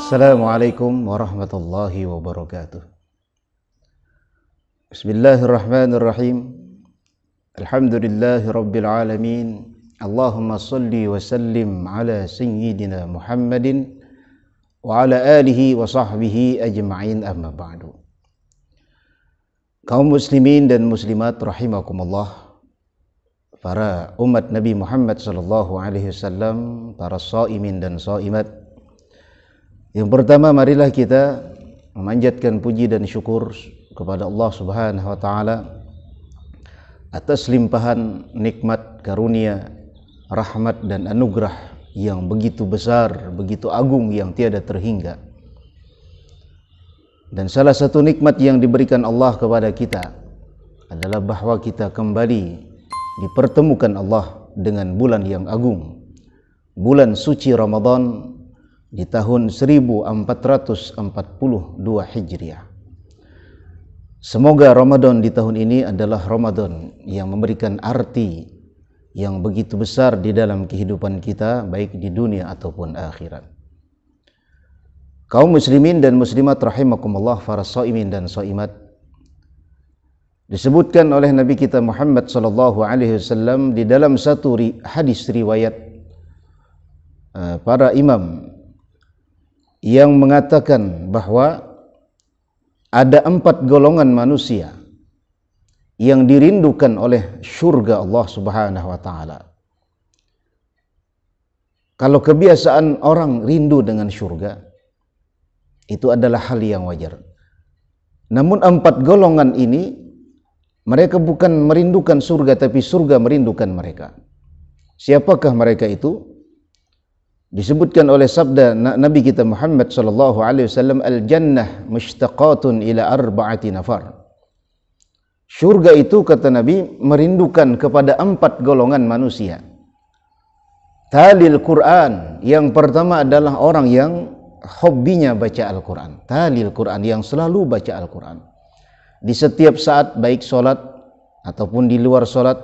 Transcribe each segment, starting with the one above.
Assalamualaikum warahmatullahi wabarakatuh. Bismillahirrahmanirrahim. Alhamdulillahi rabbil alamin. Allahumma salli wa sallim ala sayyidina Muhammadin wa ala alihi wa sahbihi ajma'in, amma ba'du. Kaum muslimin dan muslimat rahimakumullah, para umat Nabi Muhammad sallallahu alaihi wasallam, para shaimin dan shaimat. Yang pertama, marilah kita memanjatkan puji dan syukur kepada Allah Subhanahu wa taala atas limpahan nikmat, karunia, rahmat dan anugerah yang begitu besar, begitu agung, yang tiada terhingga. Dan salah satu nikmat yang diberikan Allah kepada kita adalah bahwa kita kembali dipertemukan Allah dengan bulan yang agung, bulan suci Ramadan di tahun 1442 Hijriah. Semoga Ramadan di tahun ini adalah Ramadan yang memberikan arti yang begitu besar di dalam kehidupan kita, baik di dunia ataupun akhirat. Kaum muslimin dan muslimat rahimakumullah, para shaimin dan shaimat, disebutkan oleh Nabi kita Muhammad sallallahu alaihi wasallam di dalam satu hadis riwayat para imam yang mengatakan bahwa ada 4 golongan manusia yang dirindukan oleh surga Allah Subhanahu wa taala. Kalau kebiasaan orang rindu dengan surga, itu adalah hal yang wajar. Namun 4 golongan ini, mereka bukan merindukan surga, tapi surga merindukan mereka. Siapakah mereka itu? Disebutkan oleh sabda Nabi kita Muhammad sallallahu alaihi wasallam, al-jannah mushtaqatun ila 4 nafar. Surga itu, kata Nabi, merindukan kepada 4 golongan manusia. Talil Quran, yang pertama adalah orang yang hobinya baca Al-Quran. Talil Quran, yang selalu baca Al-Quran. Di setiap saat, baik solat ataupun di luar solat,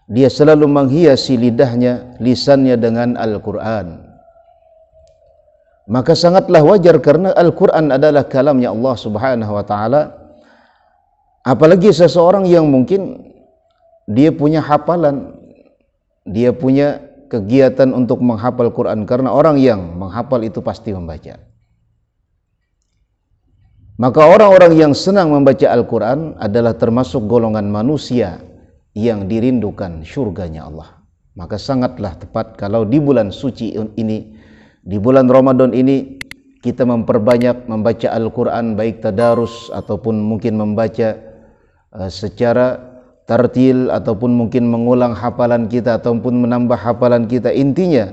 dia selalu menghiasi lidahnya, lisannya dengan Al-Quran. Maka sangatlah wajar karena Al-Quran adalah kalamnya Allah Subhanahu wa taala. Apalagi seseorang yang mungkin dia punya hafalan, dia punya kegiatan untuk menghafal Quran, karena orang yang menghafal itu pasti membaca. Maka orang-orang yang senang membaca Al-Quran adalah termasuk golongan manusia yang dirindukan surganya Allah. Maka sangatlah tepat kalau di bulan suci ini, di bulan Ramadan ini, kita memperbanyak membaca Al-Quran, baik tadarus ataupun mungkin membaca secara tartil, ataupun mungkin mengulang hafalan kita ataupun menambah hafalan kita. Intinya,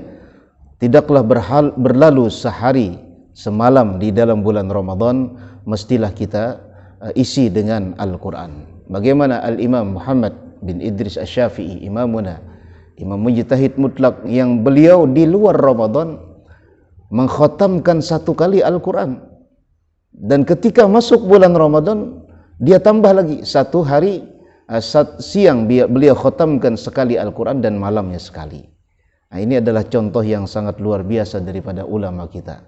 tidaklah berlalu sehari semalam di dalam bulan Ramadan, mestilah kita isi dengan Al-Quran. Bagaimana Al-Imam Muhammad bin Idris Asy-Syafi'i, imamuna, imam mujtahid mutlak, yang beliau di luar Ramadan mengkhatamkan 1 kali Al-Quran, dan ketika masuk bulan Ramadan dia tambah lagi 1 hari, siang beliau khatamkan sekali Al-Quran dan malamnya sekali. Nah, ini adalah contoh yang sangat luar biasa daripada ulama kita.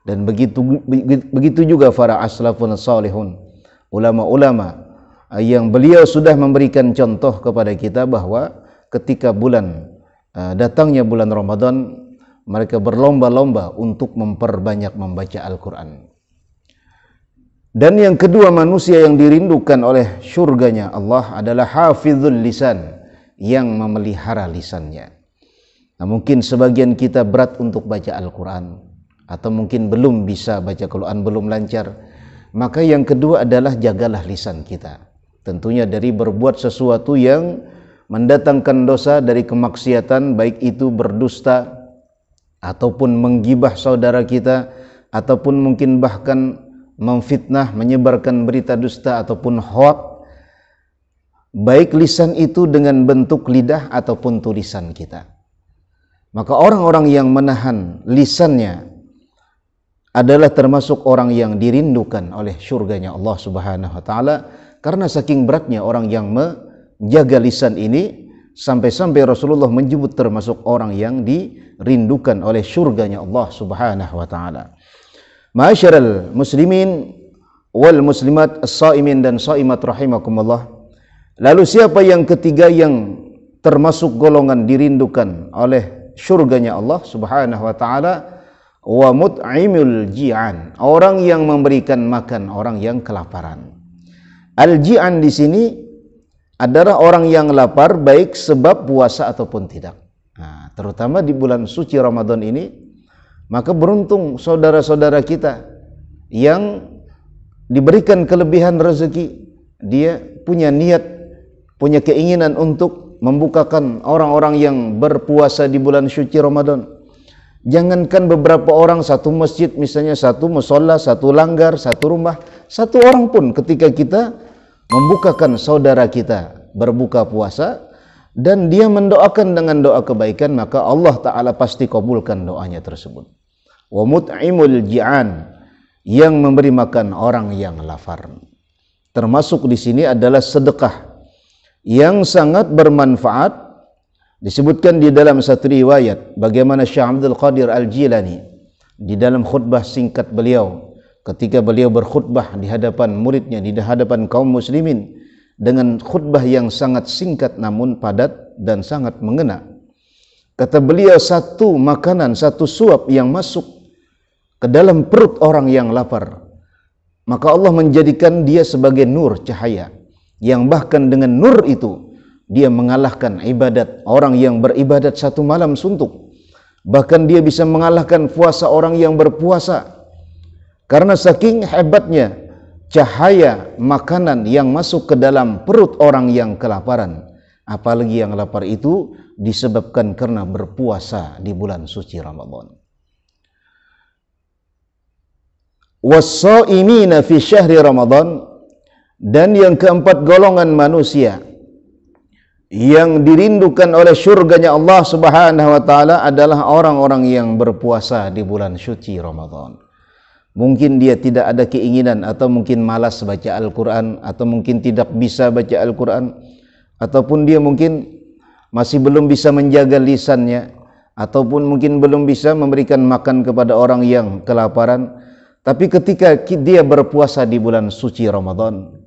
Dan begitu juga para aslafun salihun, ulama-ulama yang beliau sudah memberikan contoh kepada kita bahwa ketika datangnya bulan Ramadan, mereka berlomba-lomba untuk memperbanyak membaca Al-Quran. Dan yang kedua, manusia yang dirindukan oleh surganya Allah adalah hafizul lisan, yang memelihara lisannya. Nah, mungkin sebagian kita berat untuk baca Al-Quran, atau mungkin belum bisa baca Quran, belum lancar. Maka yang kedua adalah jagalah lisan kita. Tentunya dari berbuat sesuatu yang mendatangkan dosa, dari kemaksiatan, baik itu berdusta, ataupun menggibah saudara kita, ataupun mungkin bahkan memfitnah, menyebarkan berita dusta ataupun hoak, baik lisan itu dengan bentuk lidah ataupun tulisan kita. Maka orang-orang yang menahan lisannya adalah termasuk orang yang dirindukan oleh surganya Allah Subhanahu wa taala, karena saking beratnya orang yang menjaga lisan ini, sampai-sampai Rasulullah menyebut termasuk orang yang dirindukan oleh surganya Allah Subhanahu wa taala. Ma'asyiral muslimin wal muslimat as-saimin dan saimat rahimakumullah. Lalu siapa yang ketiga yang termasuk golongan dirindukan oleh syurganya Allah Subhanahu wa taala? Wa mut'imul ji'an, orang yang memberikan makan orang yang kelaparan. Al-ji'an di sini adalah orang yang lapar baik sebab puasa ataupun tidak. Nah, terutama di bulan suci Ramadan ini, maka beruntung saudara-saudara kita yang diberikan kelebihan rezeki, dia punya niat, punya keinginan untuk membukakan orang-orang yang berpuasa di bulan suci Ramadan. Jangankan beberapa orang, satu masjid misalnya, satu musola, satu langgar, satu rumah, satu orang pun ketika kita membukakan saudara kita berbuka puasa dan dia mendoakan dengan doa kebaikan, maka Allah Ta'ala pasti kabulkan doanya tersebut. Wa mut'imul ji'an, yang memberi makan orang yang lapar. Termasuk di sini adalah sedekah yang sangat bermanfaat. Disebutkan di dalam satu riwayat bagaimana Syekh Abdul Qadir Al-Jilani di dalam khutbah singkat beliau ketika beliau berkhutbah di hadapan muridnya, di hadapan kaum muslimin, dengan khutbah yang sangat singkat namun padat dan sangat mengena. Kata beliau, satu makanan, satu suap yang masuk ke dalam perut orang yang lapar, maka Allah menjadikan dia sebagai nur, cahaya, yang bahkan dengan nur itu dia mengalahkan ibadat orang yang beribadat satu malam suntuk. Bahkan dia bisa mengalahkan puasa orang yang berpuasa. Karena saking hebatnya cahaya makanan yang masuk ke dalam perut orang yang kelaparan. Apalagi yang lapar itu disebabkan karena berpuasa di bulan suci Ramadan. Was-shaimina fi syahri Ramadan, dan yang keempat golongan manusia yang dirindukan oleh syurganya Allah Subhanahu wa taala adalah orang-orang yang berpuasa di bulan suci Ramadan. Mungkin dia tidak ada keinginan, atau mungkin malas baca Al-Quran, atau mungkin tidak bisa baca Al-Quran, ataupun dia mungkin masih belum bisa menjaga lisannya, ataupun mungkin belum bisa memberikan makan kepada orang yang kelaparan. Tapi ketika dia berpuasa di bulan suci Ramadan,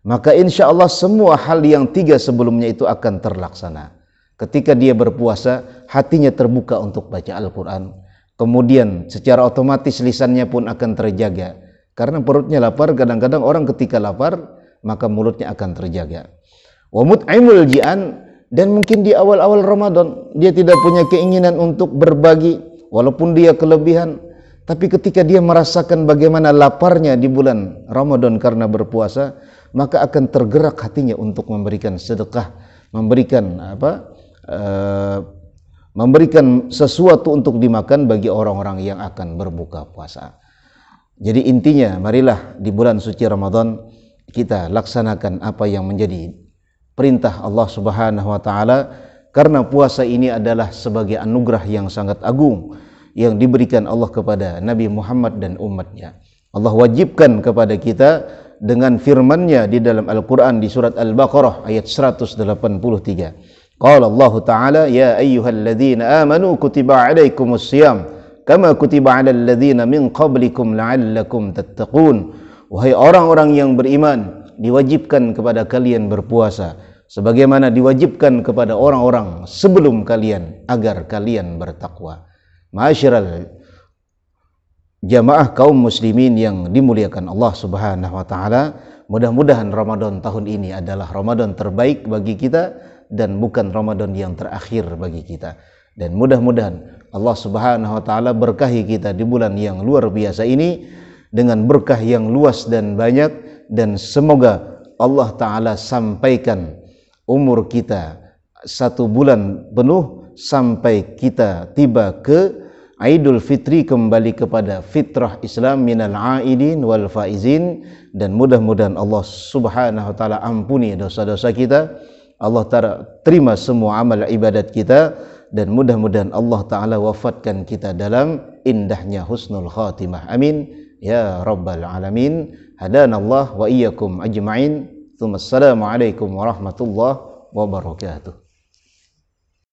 maka insya Allah semua hal yang tiga sebelumnya itu akan terlaksana. Ketika dia berpuasa, hatinya terbuka untuk baca Al-Quran. Kemudian secara otomatis lisannya pun akan terjaga. Karena perutnya lapar, kadang-kadang orang ketika lapar, maka mulutnya akan terjaga. Wa mut'imul ji'an, dan mungkin di awal-awal Ramadan, dia tidak punya keinginan untuk berbagi, walaupun dia kelebihan. Tapi ketika dia merasakan bagaimana laparnya di bulan Ramadan karena berpuasa, maka akan tergerak hatinya untuk memberikan sedekah, memberikan memberikan sesuatu untuk dimakan bagi orang-orang yang akan berbuka puasa. Jadi intinya, marilah di bulan suci Ramadan kita laksanakan apa yang menjadi perintah Allah Subhanahu wa taala, karena puasa ini adalah sebagai anugerah yang sangat agung yang diberikan Allah kepada Nabi Muhammad dan umatnya. Allah wajibkan kepada kita dengan firman-Nya di dalam Al-Quran di surat Al-Baqarah ayat 183. Qala Allah Ta'ala, ya ayyuhalladzina amanu kutiba alaikumus siyam kama kutiba alal ladzina min qablikum la'allakum tattaqun. Wahai orang-orang yang beriman, diwajibkan kepada kalian berpuasa sebagaimana diwajibkan kepada orang-orang sebelum kalian agar kalian bertakwa. Ma'asyiral jamaah kaum muslimin yang dimuliakan Allah Subhanahu wa taala, mudah-mudahan Ramadan tahun ini adalah Ramadan terbaik bagi kita dan bukan Ramadan yang terakhir bagi kita. Dan mudah-mudahan Allah Subhanahu wa taala berkahi kita di bulan yang luar biasa ini dengan berkah yang luas dan banyak, dan semoga Allah taala sampaikan umur kita 1 bulan penuh sampai kita tiba ke Idul Fitri, kembali kepada fitrah Islam, minal aidin wal faizin. Dan mudah-mudahan Allah Subhanahu wa taala ampuni dosa-dosa kita, Allah taala terima semua amal ibadat kita, dan mudah-mudahan Allah taala wafatkan kita dalam indahnya husnul khatimah. Amin ya rabbal alamin. Hadanallah wa iyyakum ajma'in. Assalamualaikum warahmatullahi wabarakatuh.